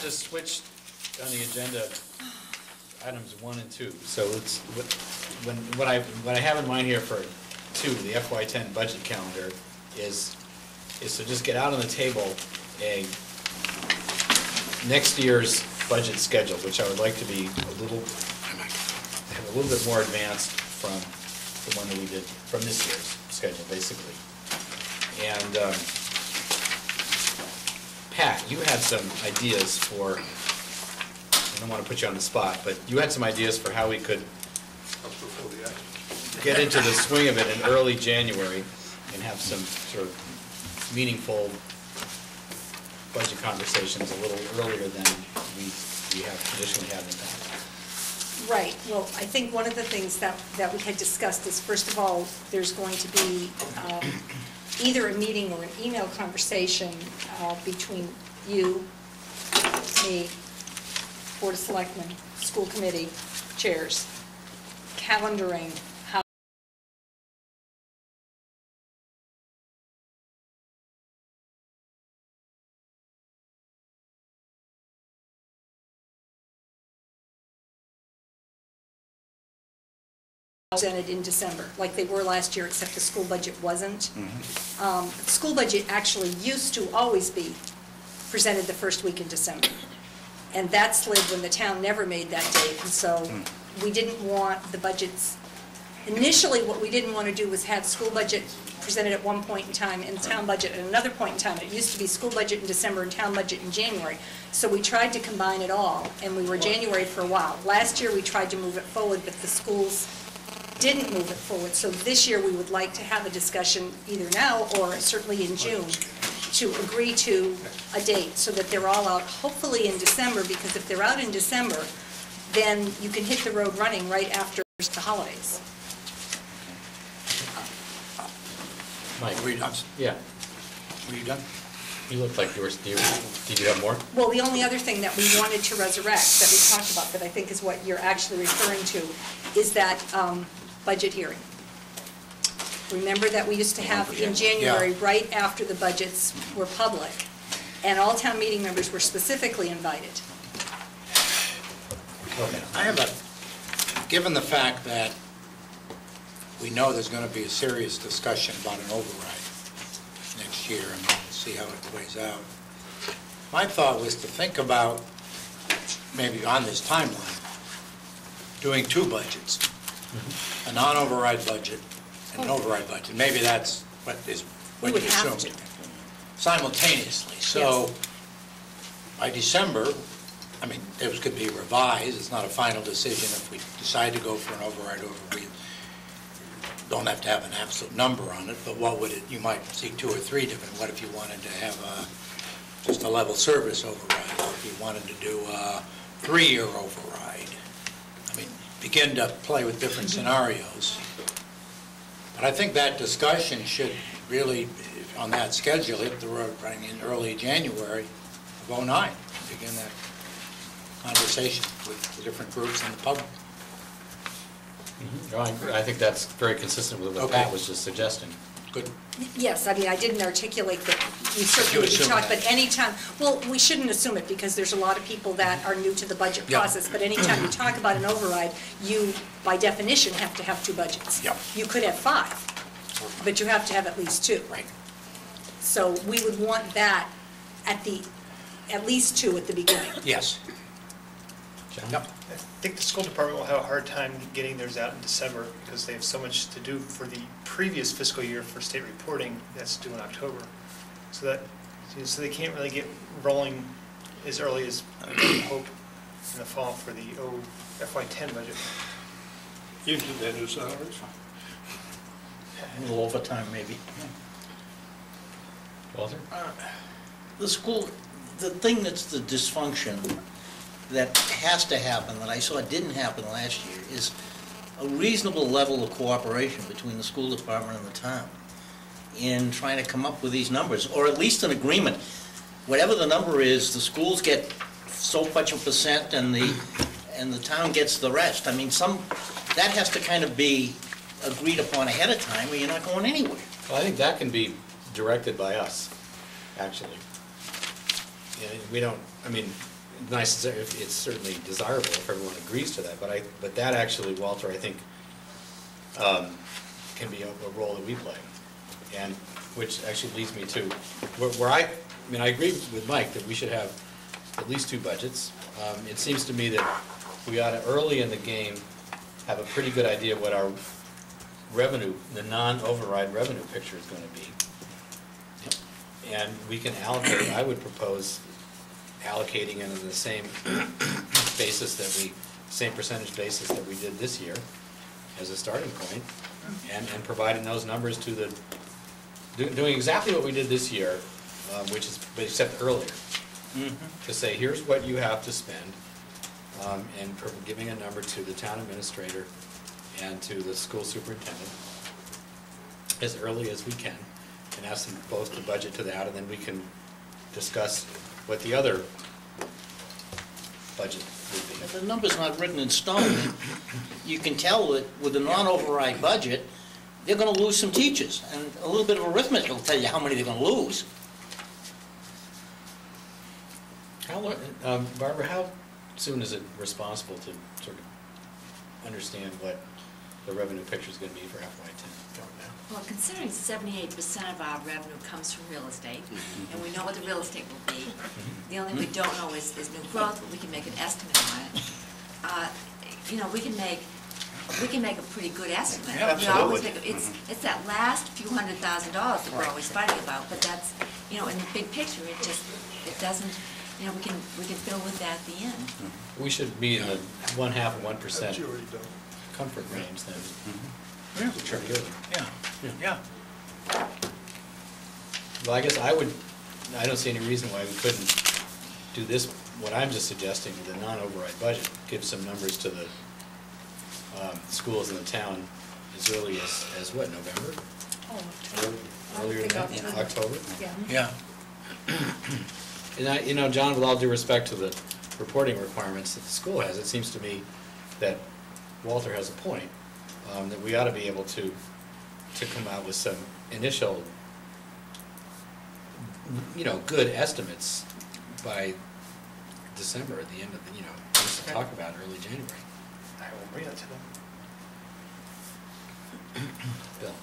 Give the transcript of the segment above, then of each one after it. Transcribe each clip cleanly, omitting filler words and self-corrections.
Just switch on the agenda items 1 and 2. So let's, what I have in mind here for 2, the FY10 budget calendar, is to just get out on the table a next year's budget schedule, which I would like to be a little bit more advanced from the one that we did from this year's schedule, basically. And Pat, you had some ideas for, I don't want to put you on the spot, but you had some ideas for how we could get into the swing of it in early January and have some sort of meaningful budget conversations a little earlier than we have traditionally had in the past. Right. Well, I think one of the things that we had discussed is, first of all, there's going to be either a meeting or an email conversation between you, me, Board of Selectmen, School Committee, chairs, calendaring how presented in December, like they were last year, except the school budget wasn't. The school budget actually used to always be presented the first week in December. And that slid when the town never made that date, and so we didn't want the budgets. Initially, what we didn't want to do was have school budget presented at one point in time and town budget at another point in time. It used to be school budget in December and town budget in January. So we tried to combine it all, and we were January for a while. Last year, we tried to move it forward, but the schools didn't move it forward. So this year, we would like to have a discussion either now or certainly in June to agree to a date so that they're all out, hopefully in December, because if they're out in December, then you can hit the road running right after the holidays. Mike? Were you done? Yeah. Were you done? You looked like you were, did you have more? Well, the only other thing that we wanted to resurrect that we talked about, that I think is what you're actually referring to, is that budget hearing. Remember that we used to have in January, right after the budgets were public, and all town meeting members were specifically invited. Okay. I have given the fact that we know there's going to be a serious discussion about an override next year, and we'll see how it plays out. My thought was to think about, maybe on this timeline, doing 2 budgets, a non-override budget and an override budget. Maybe that's what you assumed. Simultaneously. So by December, I mean, those could be revised. It's not a final decision if we decide to go for an override. We don't have to have an absolute number on it, but what would it, you might see 2 or 3 different. What if you wanted to have just a level service override, or if you wanted to do a 3-year override? I mean, begin to play with different scenarios. But I think that discussion should really, on that schedule, hit the road running in early January of 2009. Begin that conversation with the different groups and the public. No, I think that's very consistent with what Pat was just suggesting. Good. Yes, I mean, I didn't articulate that we certainly would talk, but anytime, well, we shouldn't assume it because there's a lot of people that are new to the budget process, but anytime you talk about an override, you, by definition, have to have 2 budgets. Yep. You could have 5, but you have to have at least 2. Right. So we would want that at least 2 at the beginning. Yes. John? Yep. I think the school department will have a hard time getting theirs out in December because they have so much to do for the previous fiscal year for state reporting that's due in October. So they can't really get rolling as early as we hope in the fall for the FY10 budget. You do that new salaries? A little overtime, maybe. Walter? The school, the thing that's the dysfunction that has to happen, that I saw didn't happen last year, is a reasonable level of cooperation between the school department and the town in trying to come up with these numbers, or at least an agreement. Whatever the number is, the schools get so much a percent and the town gets the rest. I mean, that has to kind of be agreed upon ahead of time or you're not going anywhere. Well, I think that can be directed by us, actually. Yeah, we don't, I mean, nice, it's certainly desirable if everyone agrees to that, but that actually, Walter, I think, can be a role that we play. And, which actually leads me to, where I mean, I agree with Mike that we should have at least 2 budgets. It seems to me that we ought to, early in the game, have a pretty good idea what our revenue, the non-override revenue picture is gonna be. And we can allocate, I would propose allocating it on the same basis same percentage basis that we did this year as a starting point, and providing those numbers to doing exactly what we did this year, which is, except earlier. To say, here's what you have to spend, and giving a number to the town administrator and to the school superintendent as early as we can, and ask them both to budget to that, and then we can discuss what the other budget would be. If the number's not written in stone, you can tell that with the non-override budget, they're gonna lose some teachers, and a little bit of arithmetic will tell you how many they're gonna lose. Barbara, how soon is it responsible to sort of understand what the revenue picture is going to be for FY10? Well, considering 78% of our revenue comes from real estate, and we know what the real estate will be, the only thing we don't know is new growth, but we can make an estimate on it. You know, we can make a pretty good estimate. Yeah, We always absolutely. it's that last few $100,000 that we're always fighting about, but that's, you know, in the big picture, it doesn't, you know, we can fill with that at the end. We should be in the 0.5% of 1% That's already done. comfort range then. Yeah, Sure. yeah. Well, I guess I don't see any reason why we couldn't do this, what I'm just suggesting, with the non-override budget, give some numbers to the schools in the town as early as what, November? Oh, Earlier than that, October? Yeah. Yeah. And you know, John, with all due respect to the reporting requirements that the school has, it seems to me that Walter has a point, that we ought to be able to come out with some initial, you know, good estimates by December, at the end of the, you know, just to talk about early January. I will bring that to them. Bill?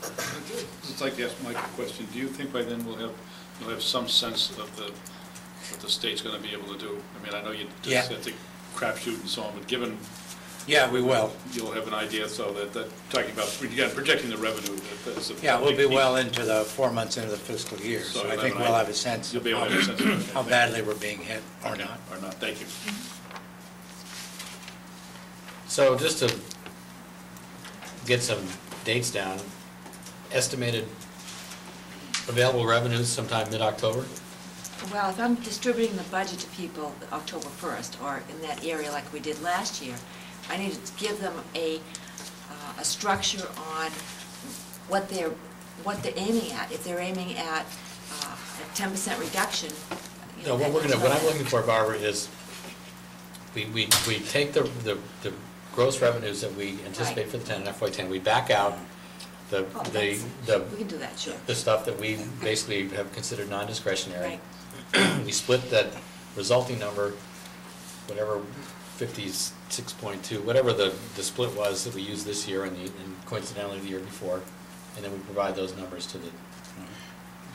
I'd like to ask Mike a question. Do you think by then you'll have some sense of what the state's gonna be able to do? I mean, I know you Yeah. just had to crapshoot and so on, but given, Yeah, we will. you'll have an idea, so that talking about, again, projecting the revenue, that's a Yeah, we'll big be piece. well into the 4 months into the fiscal year, So so I you'll think have an we'll idea. have a sense You'll of be able to have a sense of how badly we're being hit or Okay, not. Or not, thank you. So just to get some dates down, estimated available revenues sometime mid-October? Well, if I'm distributing the budget to people October 1st, or in that area like we did last year, I need to give them a structure on what they're aiming at. If they're aiming at a 10% reduction, you know, No, what I'm looking for, Barbara, is we take the gross revenues that we anticipate Right. for the town in FY10, we back out Oh, we can do that, sure. the stuff that we basically have considered non-discretionary. Right. We split that resulting number, whatever 56.2, whatever the split was that we used this year and coincidentally the year before, and then we provide those numbers to the,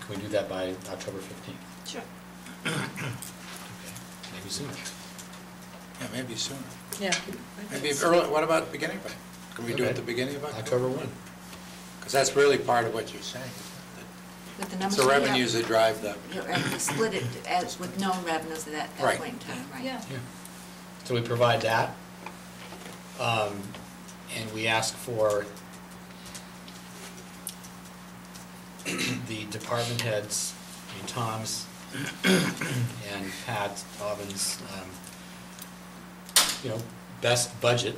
can we do that by October 15th? Sure. Okay, maybe sooner. Yeah, maybe sooner. Yeah. Maybe early, what about beginning of it? Can we do it at Okay. the beginning of October? October 1. Because that's really part of what you're saying, isn't With the it? numbers It's the we have- revenues that drive the, you know, and we split it as with known revenues at that Right. point in time, right? Yeah. Yeah. So we provide that, and we ask for the department heads, I mean, Tom's and Pat Aubyn's, you know, best budget,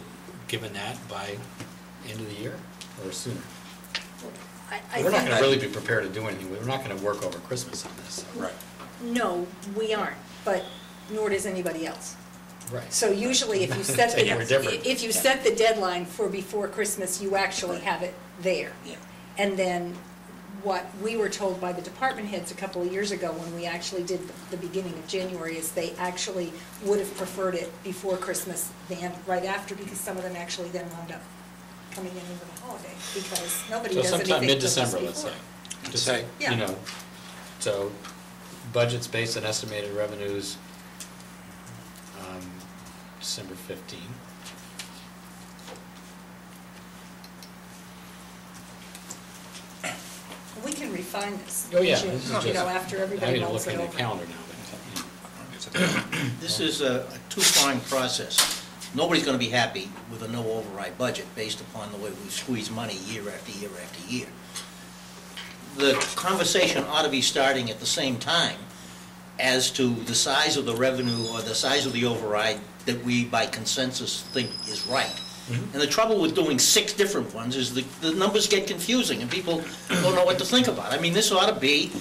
given that by end of the year or sooner. I We're not think- gonna really be prepared to do anything, we're not gonna work over Christmas on this. So. right. No, we aren't, but nor does anybody else. Right. So usually if you set Say we're different. if you set the deadline for before Christmas, you actually have it there. Yeah. And then what we were told by the department heads a couple of years ago when we actually did the beginning of January is they actually would have preferred it before Christmas than right after, because some of them actually then wound up coming in over the holiday, because nobody So does anything sometime till just mid-December, let's say. before. Just, Say. Yeah. you know, so budget's based on estimated revenues, December 15. We can refine this. Oh, yeah, in June, this is you know, just, after I everybody need to mulls look it at the over. calendar now. This is a two-pronged process. Nobody's going to be happy with a no override budget based upon the way we squeeze money year after year after year. The conversation ought to be starting at the same time as to the size of the revenue or the size of the override that we, by consensus, think is right. And the trouble with doing 6 different ones is the numbers get confusing and people don't know what to think about. I mean, this ought to be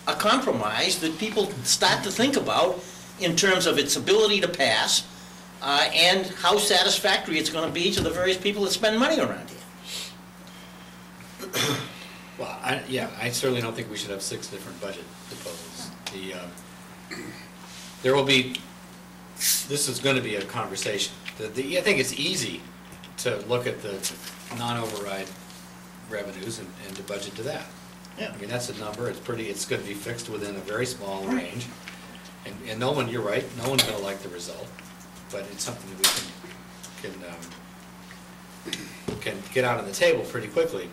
a compromise that people start to think about in terms of its ability to pass and how satisfactory it's going to be to the various people that spend money around here. Well, I certainly don't think we should have 6 different budget proposals. There will be, this is going to be a conversation. I think it's easy to look at the non-override revenues and to budget to that. Yeah. I mean, that's a number, it's going to be fixed within a very small range. And no one, you're right, no one's going to like the result, but it's something that we can get out on the table pretty quickly.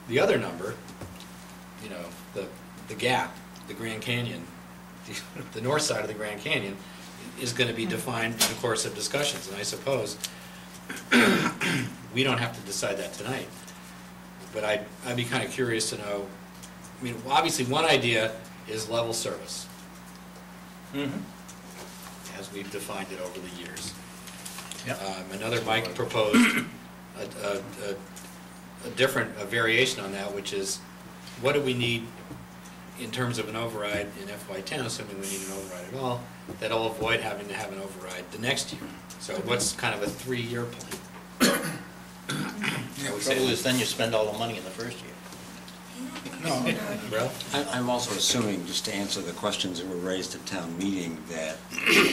The other number, you know, the gap, the Grand Canyon, the north side of the Grand Canyon is going to be defined in the course of discussions, and I suppose we don't have to decide that tonight. But I'd be kind of curious to know, I mean, obviously one idea is level service, as we've defined it over the years. Yep. Another, Mike proposed a different variation on that, which is, what do we need in terms of an override in FY10, assuming we need an override at all, that'll avoid having to have an override the next year? So what's kind of a 3-year plan? The trouble is then you spend all the money in the first year. Well, I'm also assuming, just to answer the questions that were raised at town meeting, that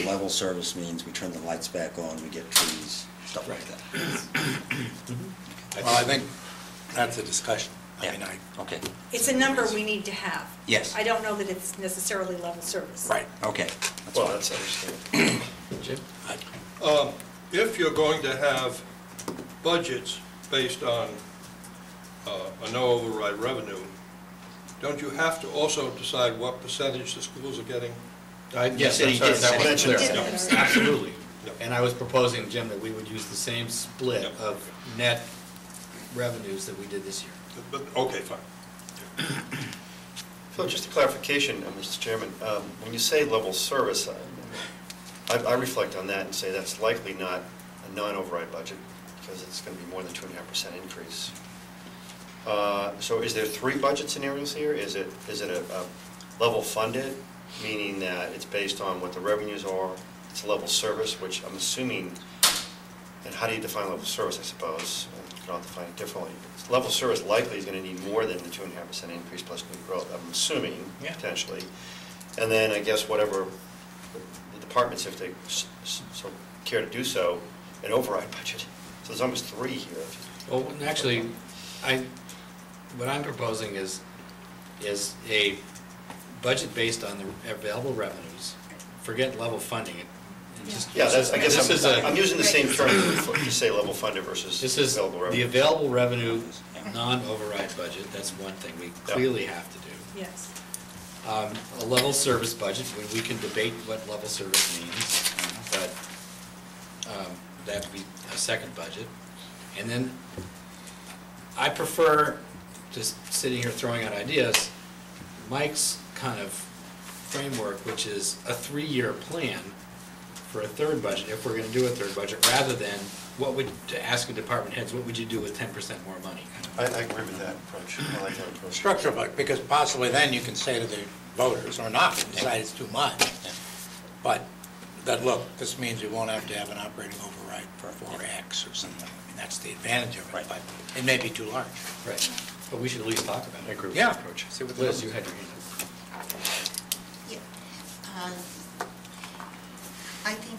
level service means we turn the lights back on, we get trees, stuff like that. Well, I think that's a discussion. I mean, Okay. It's a number we need to have. Yes. I don't know that it's necessarily level service. Right. Okay. Well, that's understandable. Jim? If you're going to have budgets based on a no override revenue, don't you have to also decide what percentage the schools are getting? Yes, he did. that was He clear. did that already. Absolutely. Yep. And I was proposing, Jim, that we would use the same split Yep. of net revenues that we did this year. But, okay, fine. Phil, just a clarification, Mr. Chairman. When you say level service, I reflect on that and say that's likely not a non-override budget, because it's going to be more than 2.5% increase. So is there 3 budget scenarios here? Is it a level funded, meaning that it's based on what the revenues are? It's a level service, which I'm assuming, and how do you define level service, I suppose? You can all define it differently. Level service likely is going to need more than the 2.5% increase plus new growth, I'm assuming, potentially. And then I guess whatever the departments, if they so care to do so, an override budget. So there's almost 3 here. Well, actually, what I'm proposing is a budget based on the available revenues. Forget level funding. Yeah, I guess I'm using the same term This to say level funded versus is available revenue. the available revenue non-override budget. That's one thing we clearly have to do. Yes. A level service budget, we can debate what level service means, but that would be a second budget. And then I prefer, just sitting here throwing out ideas, Mike's kind of framework, which is a 3-year plan for a third budget, if we're going to do a third budget, rather than to ask a department heads, what would you do with 10% more money? I agree with that approach. I like that approach. Structural budget, because possibly then you can say to the voters, or not, decide it's too much. But that, look, this means we won't have to have an operating override for X or something. I mean, that's the advantage of it, but it may be too large. Right. But we should at least talk about it. I agree with Yeah. that approach. See what the Liz, numbers you are. had your hand up. I think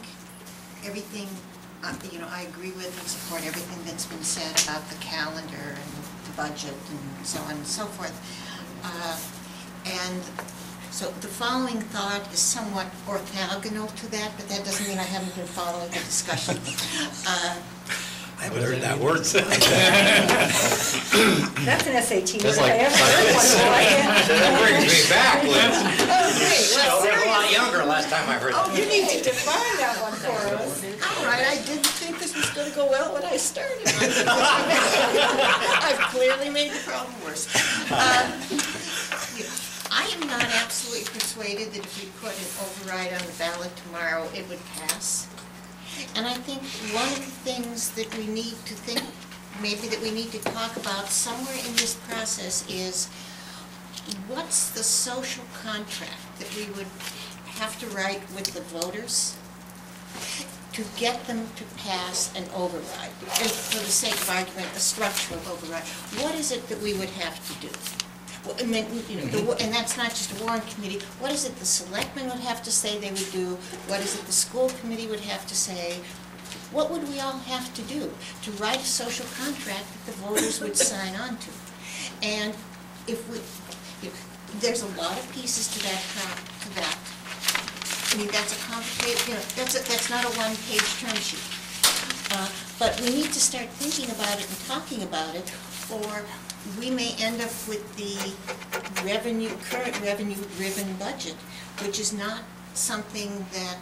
everything, I agree with and support everything that's been said about the calendar and the budget and so on and so forth. And so the following thought is somewhat orthogonal to that, but that doesn't mean I haven't been following the discussion. I haven't heard that word. That's an SAT word That's if I like ever heard one, so I can't. That brings me back, Liz. Oh, great, well, I was a lot younger last time I heard Oh, that. you need to define that one for us. all right, I didn't think this was going to go well when I started. I've clearly made the problem worse. I am not absolutely persuaded that if we put an override on the ballot tomorrow, it would pass. And I think one of the things that we need to think, maybe that we need to talk about somewhere in this process is, what's the social contract that we would have to write with the voters to get them to pass an override? And for the sake of argument, a structural override. What is it that we would have to do? Well, and then, and that's not just a warrant committee. What is it the selectmen would have to say they would do? What is it the school committee would have to say? What would we all have to do to write a social contract that the voters would sign on to? And there's a lot of pieces to that. I mean, that's a complicated, that's not a one-page term sheet. But we need to start thinking about it and talking about it, or we may end up with the current revenue-driven budget, which is not something that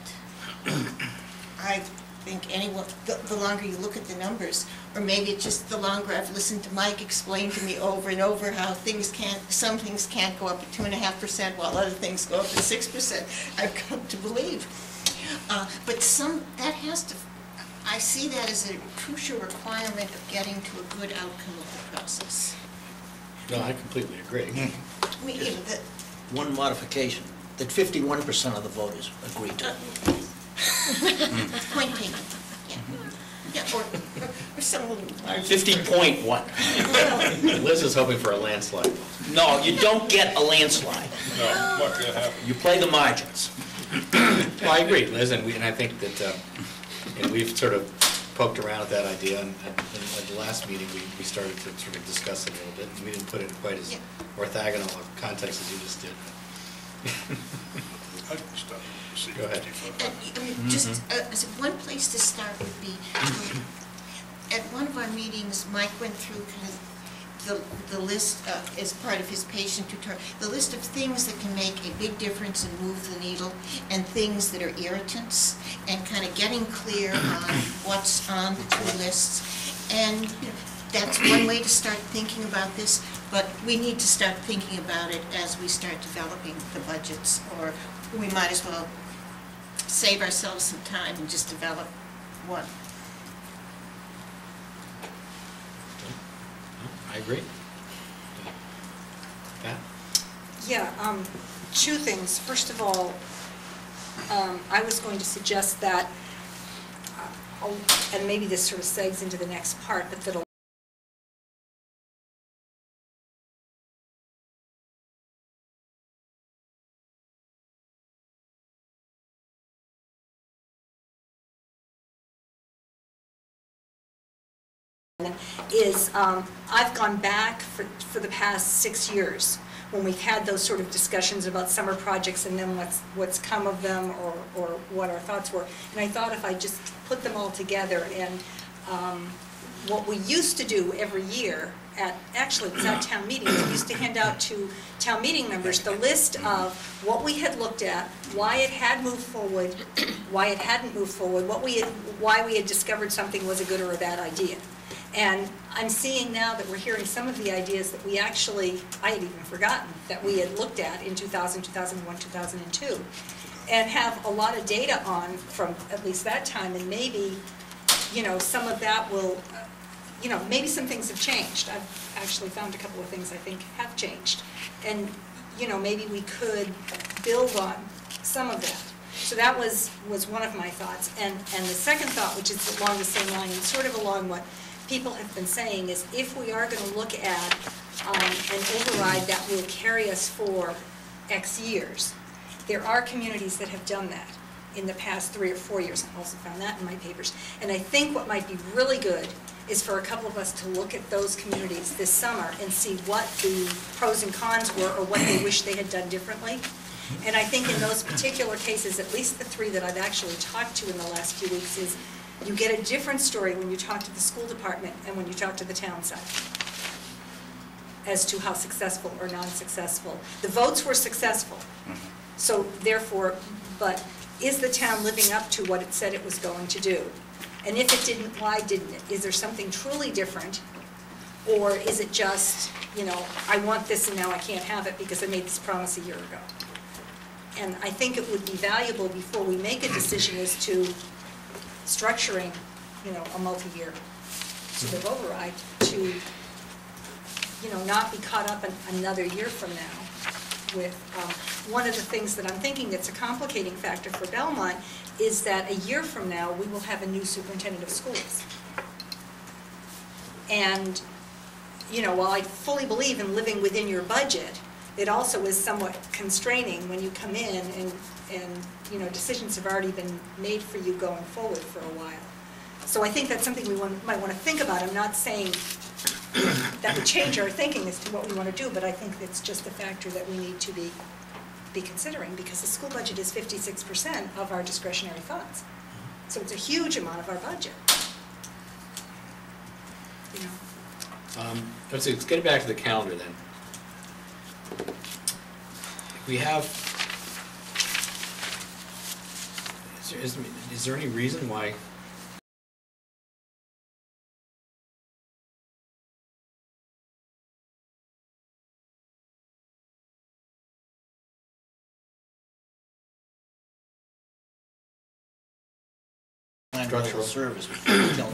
I think anyone, the longer you look at the numbers, or maybe it's just the longer I've listened to Mike explain to me over and over how some things can't go up at 2.5% while other things go up at 6%, I've come to believe. But that has to, I see that as a crucial requirement of getting to a good outcome of the process. No, I completely agree. I mean, One modification, that 51% of the voters agreed to. point taken, yeah, or some little. 50.1. Liz is hoping for a landslide. No, you don't get a landslide. No, not gonna happen. You play the margins. Well, I agree, Liz, and I think that, and we've sort of poked around at that idea, and at the last meeting, we started to sort of discuss it a little bit, and we didn't put it in quite as orthogonal a context as you just did. I'd start to see Go ahead. 55. Just, one place to start would be, at one of our meetings, Mike went through kind of the list, as part of his patient tutorial, the list of things that can make a big difference and move the needle, and things that are irritants, and kind of getting clear on what's on the two lists. And that's one way to start thinking about this, but we need to start thinking about it as we start developing the budgets, or we might as well save ourselves some time and just develop one. I agree. Pat? Yeah, two things. First of all, I was going to suggest that, and maybe this sort of segs into the next part, but that is, I've gone back for the past 6 years, when we've had those sort of discussions about summer projects and then what's come of them, or what our thoughts were. And I thought if I just put them all together, and what we used to do every year actually it was at town meetings, we used to hand out to town meeting members the list of what we had looked at, why it had moved forward, why it hadn't moved forward, why we had discovered something was a good or a bad idea. And I'm seeing now that we're hearing some of the ideas that we actually, I had even forgotten, that we had looked at in 2000, 2001, 2002, and have a lot of data on from at least that time, and maybe, some of that will, maybe some things have changed. I've actually found a couple of things I think have changed. And, maybe we could build on some of that. So that was one of my thoughts. And the second thought, which is along the same line, and sort of along what people have been saying, is if we are going to look at an override that will carry us for X years. There are communities that have done that in the past 3 or 4 years. I also found that in my papers. And I think what might be really good is for a couple of us to look at those communities this summer and see what the pros and cons were or what they wish they had done differently. And I think in those particular cases, at least the 3 that I've actually talked to in the last few weeks, is you get a different story when you talk to the school department and when you talk to the town side as to how successful or non-successful. The votes were successful, so therefore, but is the town living up to what it said it was going to do? And if it didn't, why didn't it? Is there something truly different? Or is it just, you know, I want this and now I can't have it because I made this promise a year ago? And I think it would be valuable before we make a decision as to structuring, you know, a multi-year sort of override to, you know, not be caught up in another year from now with, one of the things that I'm thinking that's a complicating factor for Belmont is that a year from now, we will have a new superintendent of schools. And, you know, while I fully believe in living within your budget, it also is somewhat constraining when you come in and you know, decisions have already been made for you going forward for a while. So I think that's something we might want to think about. I'm not saying that would change our thinking as to what we want to do, but I think it's just a factor that we need to be considering, because the school budget is 56% of our discretionary funds. So it's a huge amount of our budget. You know. Let's see, let's get back to the calendar then. We have, is there any reason why Structural service.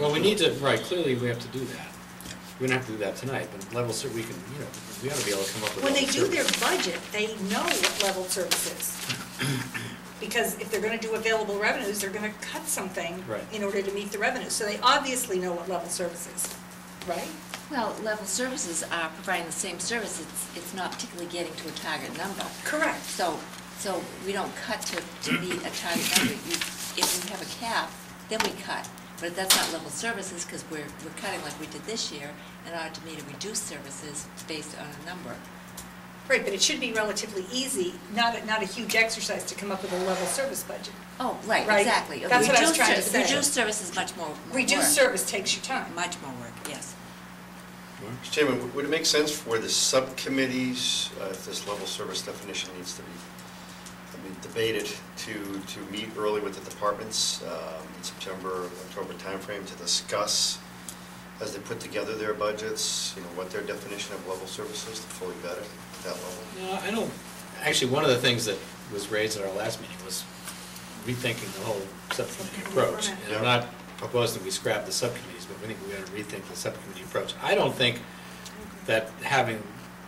well, we need to, right, clearly we have to do that. We don't have to do that tonight, but level service, we can, you know, we ought to be able to come up with. When they do level their service. budget, they know what level service is. Because if they're gonna do available revenues, they're gonna cut something Right. in order to meet the revenue. So they obviously know what level service is, right? Well, level services are providing the same service, it's not particularly getting to a target number. Correct. So we don't cut to meet a target number. If we have a cap, then we cut. But that's not level services, because we're cutting like we did this year in order to meet a reduced services based on a number. Right, but it should be relatively easy, not a huge exercise to come up with a level service budget. Oh, right, Right. exactly. That's what I was trying to say. Reduced service is much more work. Reduced service takes you time. Much more work, yes. Mr. Chairman, would it make sense for the subcommittees, if this level service definition needs to be debated, to meet early with the departments in September, October timeframe to discuss, as they put together their budgets, you know, what their definition of level service is to fully vet it at that level? No, I don't, actually, one of the things that was raised at our last meeting was rethinking the whole subcommittee approach. And I'm not proposing we scrap the subcommittees, but we think we ought to rethink the subcommittee approach. I don't think that having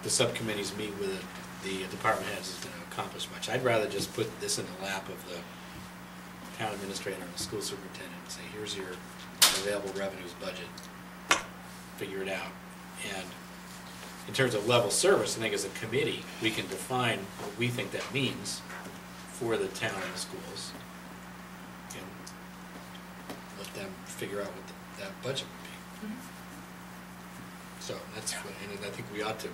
the subcommittees meet with the department heads is going to accomplish much. I'd rather just put this in the lap of the town administrator and the school superintendent and say, here's your available revenues budget, figure it out. And in terms of level service, I think as a committee, we can define what we think that means for the town and the schools, and let them figure out what that budget would be. So that's what, and I think we ought to,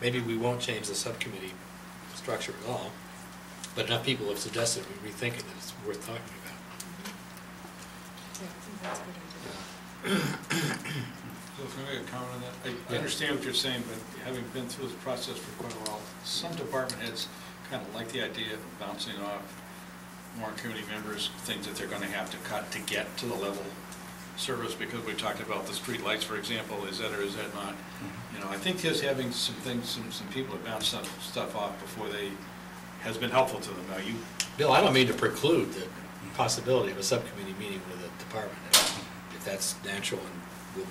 maybe we won't change the subcommittee structure at all, but enough people have suggested we rethink it, that it's worth talking about. Yeah, I think that's a good idea. So can I make a comment on that? I understand what you're saying, but having been through this process for quite a while, some department heads kind of like the idea of bouncing off warrant committee members, things that they're going to have to cut to get to the level service, because we talked about the street lights, for example, is that or is that not? You know, I think just having some things, some people that bounce some stuff off before they, has been helpful to them. Now, you... Bill, I don't mean to preclude the possibility of a subcommittee meeting with a department at all. If that's natural and will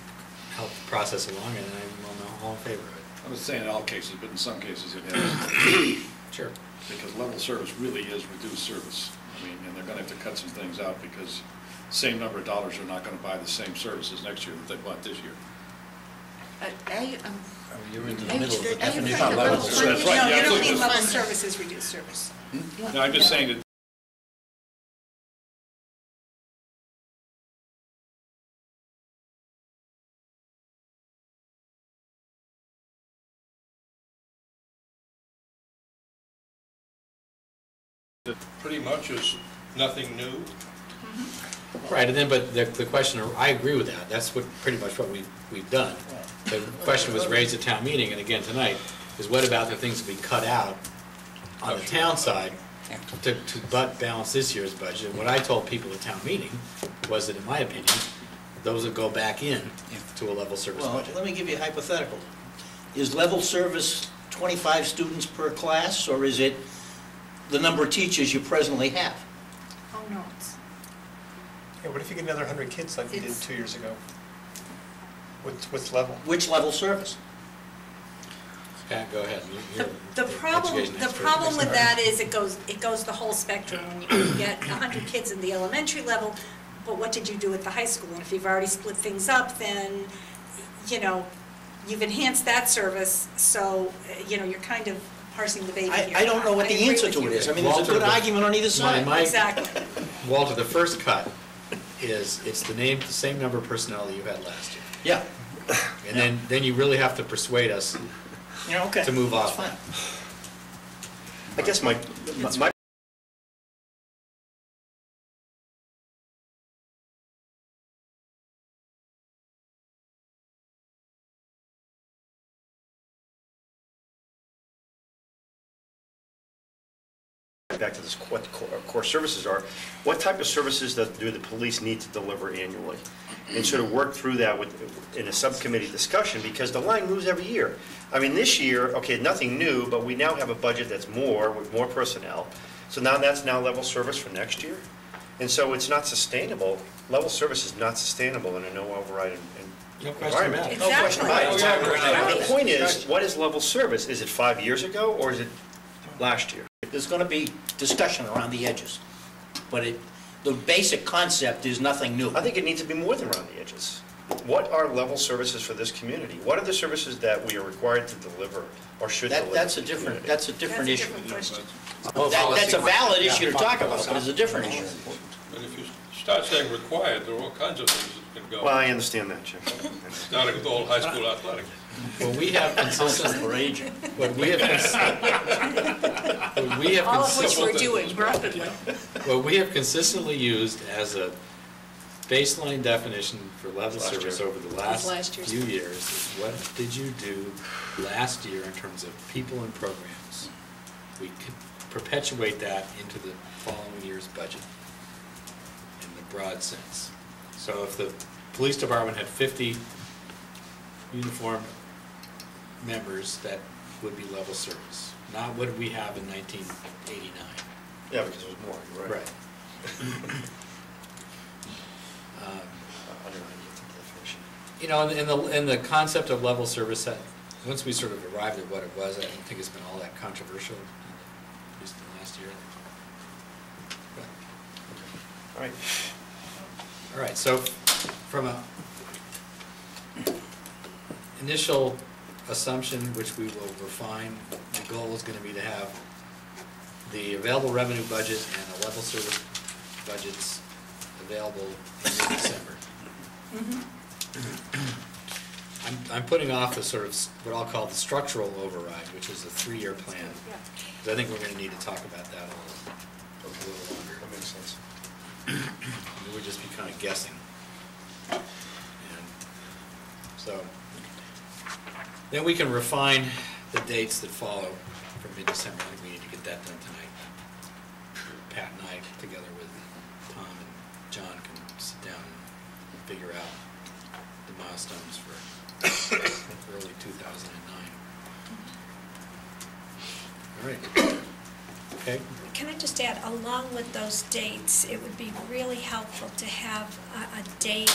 help the process along, and I'm all in favor of it. I was saying in all cases, but in some cases it has. Sure. Because level service really is reduced service. I mean, and they're going to have to cut some things out because the same number of dollars are not going to buy the same services next year that they bought this year. You're into the Are you- middle of the are you definition trying of to level level service. fund? No, yeah, you don't absolutely. mean level Fund. services, reduced service. No, I'm just saying that Pretty much is nothing new. Right, and then, but the question, I agree with that, that's what, pretty much what we've done. The question was raised at town meeting, and again tonight, is what about the things that we cut out on the town side to balance this year's budget? And what I told people at town meeting was that, in my opinion, those would go back in to a level service Well, budget. let me give you a hypothetical. Is level service 25 students per class, or is it the number of teachers you presently have? Oh, no, it's, Yeah, what if you get another 100 kids like we did It's- 2 years ago? What's level? Which level service? Pat, go ahead. You're the problem, education the expert. problem with that is it goes the whole spectrum. When you get 100 kids in the elementary level, but what did you do at the high school? And if you've already split things up, then, you know, you've enhanced that service, so, you know, you're kind of parsing the baby here. I don't know what I the agree answer with to you. it is. I mean, there's a Walter, good the- argument on either side. Exactly. Walter, the first cut is, it's the same number of personnel that you had last year. Yeah. And then you really have to persuade us Yeah, okay. to move off. That's fine. I guess my back to this, what core services are, what type of services do the police need to deliver annually? And sort of work through that in a subcommittee discussion, because the line moves every year. I mean, this year, okay, nothing new, but we now have a budget that's more, with more personnel. So now that's now level service for next year. And so it's not sustainable. Level service is not sustainable in a no override No question about it. Exactly. No question about it. Oh, yeah, we're gonna- The point is, what is level service? Is it 5 years ago, or is it last year? There's going to be discussion around the edges, but the basic concept is nothing new. I think it needs to be more than around the edges. What are level services for this community? What are the services that we are required to deliver or should deliver? That's to a the different, community? that's a different That's a issue. different question. That's a valid issue to talk about, but it's a different issue. But if you start saying required, there are all kinds of things that can go, Well, I understand that, Jim. starting with all high school athletics. Well, we have consistent, For aging. what we have All of which consistently, we're doing rapidly. what we have consistently used as a baseline definition for level Last service year. over the Last last year's. few years is what did you do last year in terms of people and programs? We could perpetuate that into the following year's budget in the broad sense. So if the police department had 50 uniformed members, that would be level service. Not what did we have in 1989. Yeah, because it was more, you're right. I don't know how you get to the definition. You know, in the concept of level service, once we sort of arrived at what it was, I don't think it's been all that controversial, at least in the last year. But, All right. all right, so from a initial assumption, which we will refine, the goal is going to be to have the available revenue budget and the level service budgets available in mid-December. I'm putting off the sort of, what I'll call the structural override, which is a 3-year plan. Because I think we're going to need to talk about that a little longer. That makes sense. We would just be kind of guessing. And so, then we can refine the dates that follow for mid-December. I think we need to get that done tonight. Pat and I, together with Tom and John, can sit down and figure out the milestones for early 2009. All right. Okay. Can I just add, along with those dates, it would be really helpful to have a date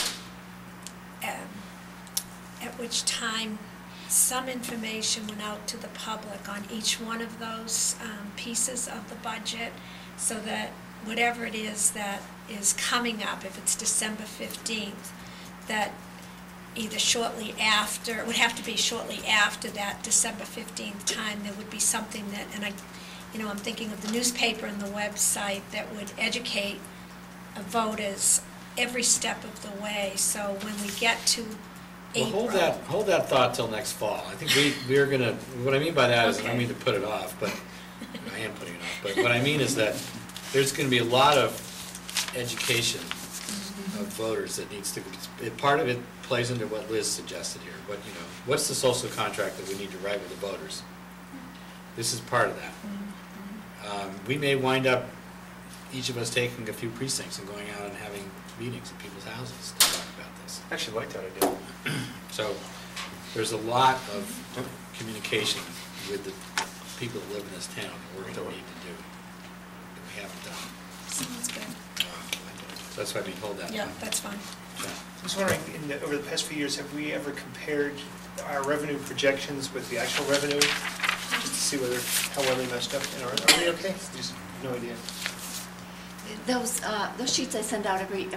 at which time some information went out to the public on each one of those pieces of the budget, so that whatever it is that is coming up, if it's December 15th, that either shortly after, it would have to be shortly after that December 15th time, there would be something that, and I'm thinking of the newspaper and the website that would educate voters every step of the way, so when we get to Well, April. hold that thought till next fall. I think we're gonna, what I mean by that is, I don't Okay. mean to put it off, but, I am putting it off, but what I mean is that there's gonna be a lot of education of voters that needs to, part of it plays into what Liz suggested here, what's the social contract that we need to write with the voters? This is part of that. We may wind up, each of us taking a few precincts and going out and having meetings at people's houses to talk about this. I actually like that idea. So there's a lot of communication with the people that live in this town that we're going to need to do that we haven't done. Sounds good. So that's why we hold that. Yeah, that's fine. Yeah. I was wondering, over the past few years, have we ever compared our revenue projections with the actual revenue? Just to see how well they matched up, and are we okay? Just no idea. Those sheets I send out every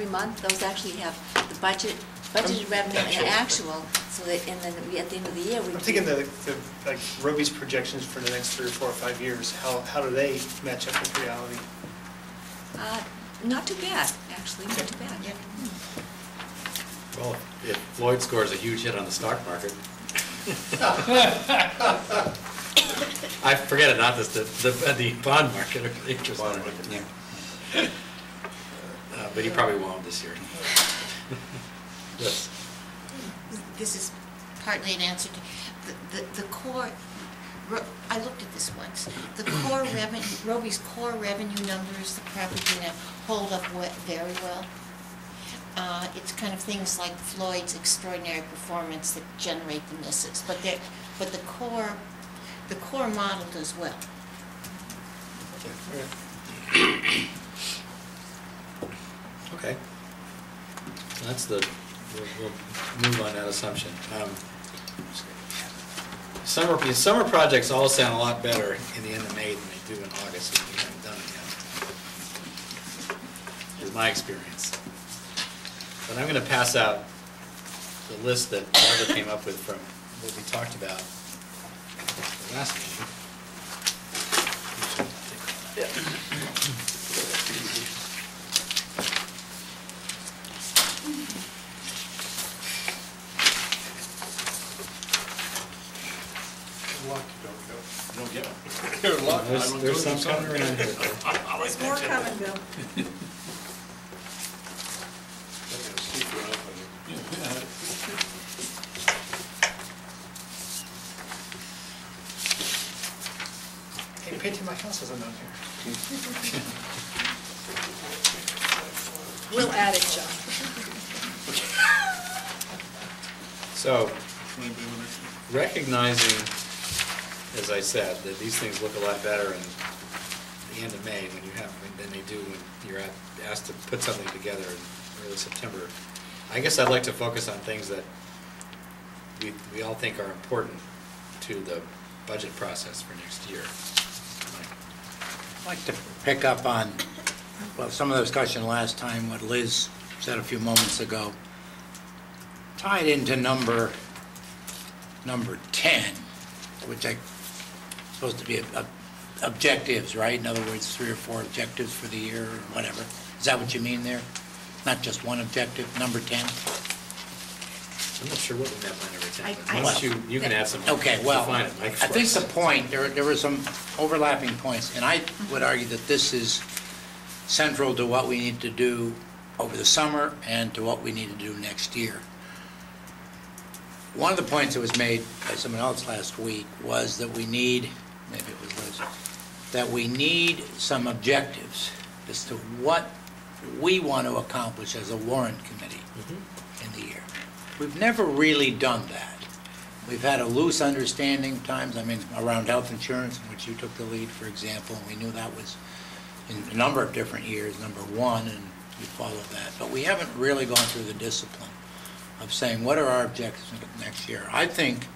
month, those actually have the budgeted revenue and actual, so that, and then at the end of the year, we. I'm thinking like Roby's projections for the next 3 or 4 or 5 years, how do they match up with reality? Not too bad, actually, not too bad. Well, if Floyd scores a huge hit on the stock market. I forget it, not the bond market or the interest Bond market. market. Yeah. But he probably won't this year. Yes. This is partly an answer to, the core, I looked at this once. The core revenue, Roby's core revenue numbers, they're probably going to hold up very well. It's kind of things like Floyd's extraordinary performance that generate the misses, but the core model does well. Okay. That's we'll move on that assumption. Summer projects all sound a lot better in the end of May than they do in August if we haven't done it yet. Is my experience. But I'm going to pass out the list that Barbara came up with from what we talked about at the last meeting. You don't get one. You're lucky. I don't do There's it some in summer. coming around here. There's more coming, Bill. Hey, painting my house isn't on here. We'll add it, John. So, recognizing, as I said, that these things look a lot better in the end of May than they do when you're asked to put something together in early September, I guess I'd like to focus on things that we all think are important to the budget process for next year. I'd like to pick up on, some of the discussion last time, what Liz said a few moments ago, tied into number 10, which I supposed to be objectives, right? In other words, 3 or 4 objectives for the year or whatever. Is that what you mean there? Not just one objective, number 10? I'm not sure what we meant by number 10. I- Why don't you can add some. Okay, well, define it, Mike, I for think us. the point, there were some overlapping points, and I would argue that this is central to what we need to do over the summer and to what we need to do next year. One of the points that was made by someone else last week was that we need, maybe it was Liz, that we need some objectives as to what we want to accomplish as a Warrant Committee in the year. We've never really done that. We've had a loose understanding times, around health insurance, in which you took the lead, for example, and we knew that was in a number of different years, number 1, and you followed that. But we haven't really gone through the discipline of saying, what are our objectives next year? I think,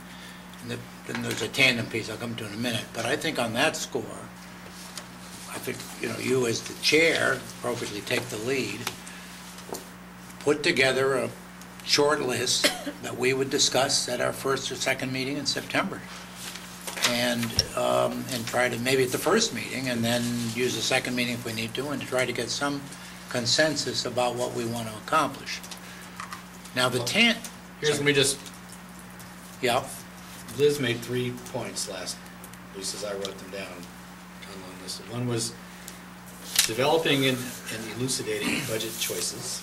and there's a tandem piece I'll come to in a minute, but I think on that score, I think, you as the chair appropriately take the lead, put together short list that we would discuss at our first or second meeting in September. And try to, maybe at the first meeting, and then use the second meeting if we need to, and to try to get some consensus about what we want to accomplish. Now, the Let me just, Yeah, Liz made 3 points last, at least as I wrote them down on this. One was developing and elucidating budget choices.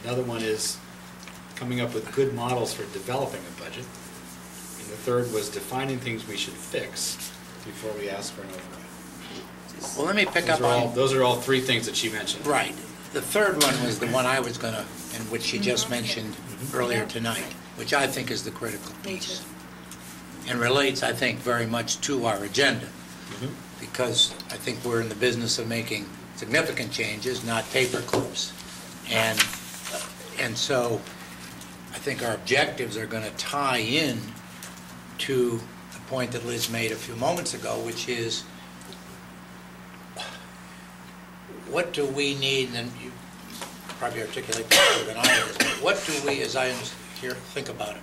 Another one is coming up with good models for developing a budget. And the third was defining things we should fix before we ask for an override. well, let me pick up on... Those are all 3 things that she mentioned. Right. The third one was the one I was going to, and which she just mentioned earlier tonight, which I think is the critical piece. And relates, I think, very much to our agenda, because I think we're in the business of making significant changes, not paper clips. And so I think our objectives are going to tie in to the point that Liz made a few moments ago, which is, what do we need, and you probably articulate that better than I do, but what do we, as I here think about it?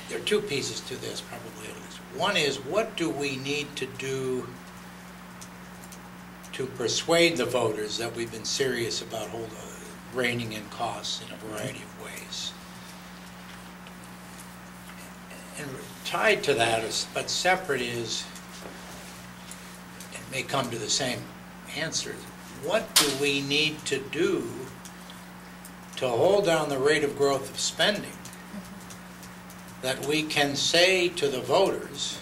There are 2 pieces to this, probably at least. One is, what do we need to do to persuade the voters that we've been serious about reining in costs in a variety of ways? And tied to that, but separate, is, it may come to the same answer, what do we need to do to hold down the rate of growth of spending that we can say to the voters,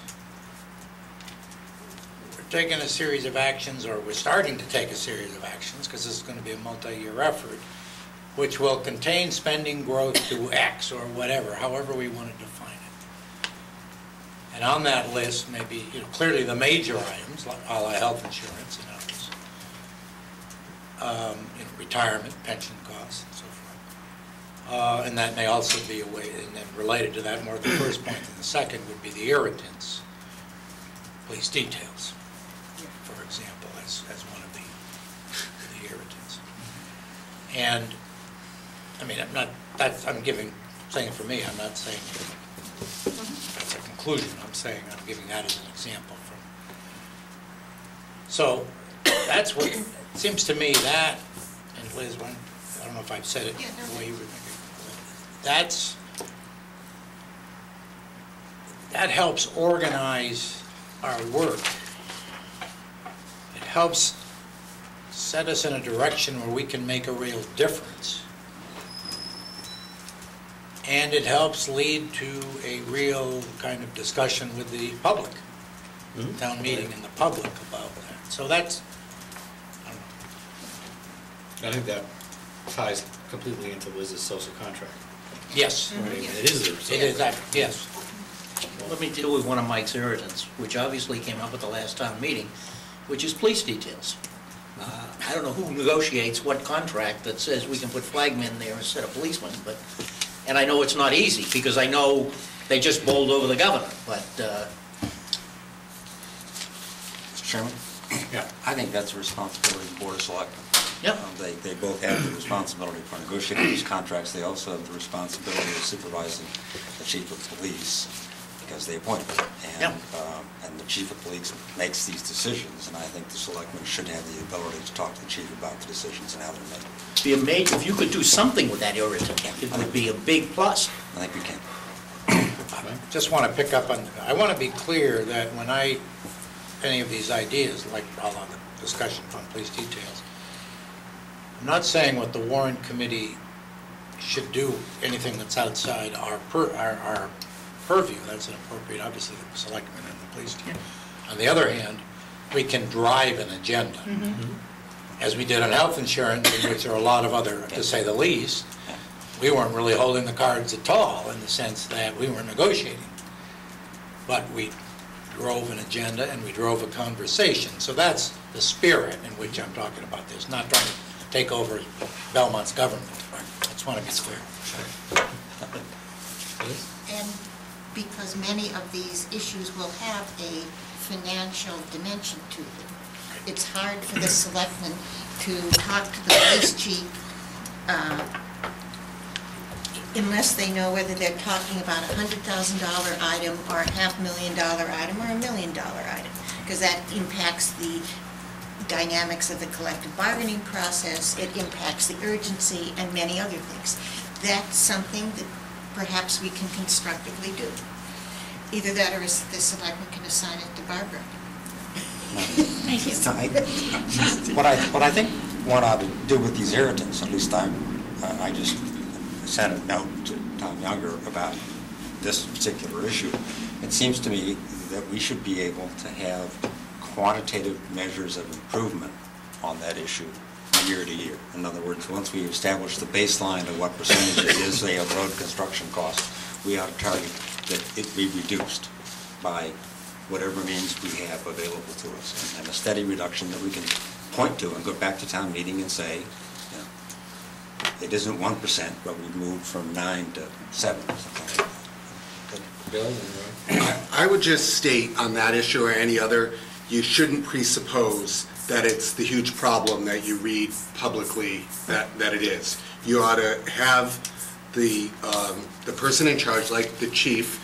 we're taking a series of actions, or we're starting to take a series of actions, because this is going to be a multi-year effort, which will contain spending growth to X or whatever, however we want to define it. And on that list, maybe, clearly the major items, like a la health insurance and others, retirement, pension costs, and so forth. And that may also be a way, and then related to that, more the first point than the second, would be the irritants, police details, for example, as one of the irritants. And, I mean, saying it for me, I'm not saying that's a conclusion, I'm saying I'm giving that as an example. So, that's what, it seems to me that, and Liz, I don't know if I've said it the way you would think it, that helps organize our work. It helps set us in a direction where we can make a real difference. And it helps lead to a real kind of discussion with the public, town meeting and the public about that. So that's, I don't know. I think that ties completely into Liz's social contract. Yes. I mean, it is. It is, yes. Let me deal with one of Mike's irritants, which obviously came up at the last town meeting, which is police details. I don't know who negotiates what contract that says we can put flagmen there instead of policemen, and I know it's not easy, because I know they just bowled over the governor, but... Mr. Chairman? Yeah. I think that's a responsibility of the Board of Selectmen. Yep. They both have the responsibility for negotiating these contracts. They also have the responsibility of supervising the chief of police, because they appoint them. And the chief of police makes these decisions, and I think the selectmen should have the ability to talk to the chief about the decisions and how they're made. If you could do something with that irritant, it would be a big plus. I think we can. I just want to pick up on, I want to be clear that when any of these ideas, like all of the discussion on police details, I'm not saying what the Warrant Committee should do, anything that's outside our purview. That's inappropriate, obviously, the selectmen and the police team. On the other hand, we can drive an agenda, as we did on health insurance, in which there are a lot of other, to say the least. We weren't really holding the cards at all, in the sense that we weren't negotiating. But we drove an agenda and we drove a conversation. So that's the spirit in which I'm talking about this, not trying to take over Belmont's government. I just want to be clear. And because many of these issues will have a financial dimension to them. it's hard for the selectmen to talk to the police chief unless they know whether they're talking about a $100,000 item or a $500,000 item or a $1 million item, because that impacts the dynamics of the collective bargaining process, it impacts the urgency and many other things. That's something that perhaps we can constructively do. Either that or the selectmen can assign it to Barbara. Thank you. What I think one ought to do with these irritants, at least I just sent a note to Tom Younger about this particular issue. It seems to me that we should be able to have quantitative measures of improvement on that issue year to year. In other words, once we establish the baseline of what percentage it is, say, of road construction costs, we ought to target that it be reduced by whatever means we have available to us, and a steady reduction that we can point to and go back to town meeting and say, you know, it isn't 1%, but we've moved from 9 to 7 or something like that. Bill? I would just state on that issue or any other, you shouldn't presuppose that it's the huge problem that you read publicly that it is. You ought to have the person in charge, like the chief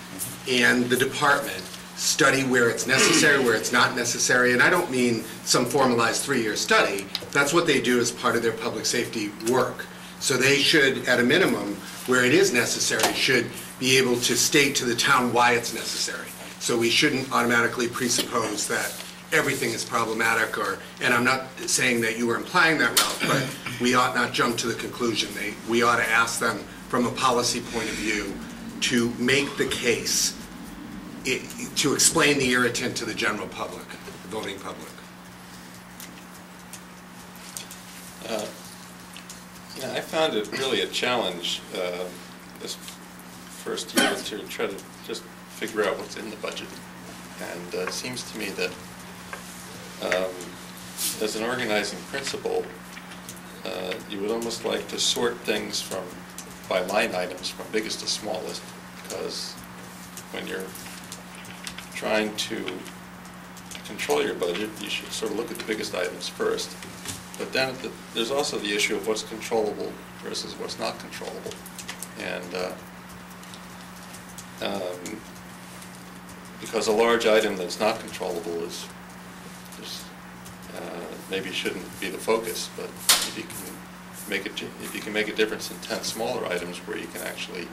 and the department, study where it's necessary, where it's not necessary, and I don't mean some formalized 3-year study. That's what they do as part of their public safety work. So they should, at a minimum, where it is necessary, should be able to state to the town why it's necessary. So we shouldn't automatically presuppose that everything is problematic, and I'm not saying that you were implying that, Ralph, but we ought not jump to the conclusion. We ought to ask them from a policy point of view to make the case, to explain the irritant to the general public, the voting public. I found it really a challenge this first year to try to just figure out what's in the budget. And it seems to me that as an organizing principle, you would almost like to sort things by line items from biggest to smallest, because when you're trying to control your budget, you should sort of look at the biggest items first. But then there's also the issue of what's controllable versus what's not controllable. And because a large item that's not controllable is maybe shouldn't be the focus, but if you can make a difference in 10 smaller items where you can actually